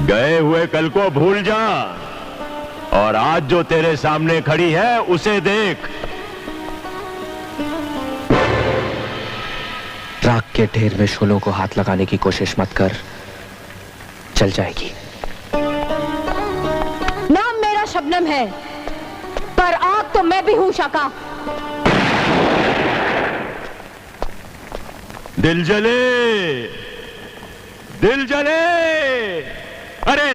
गए हुए कल को भूल जा और आज जो तेरे सामने खड़ी है उसे देख। राख के ढेर में शोलों को हाथ लगाने की कोशिश मत कर, चल जाएगी। नाम मेरा शबनम है, पर आग तो मैं भी हूं शाका। दिल जले, दिल जले। अरे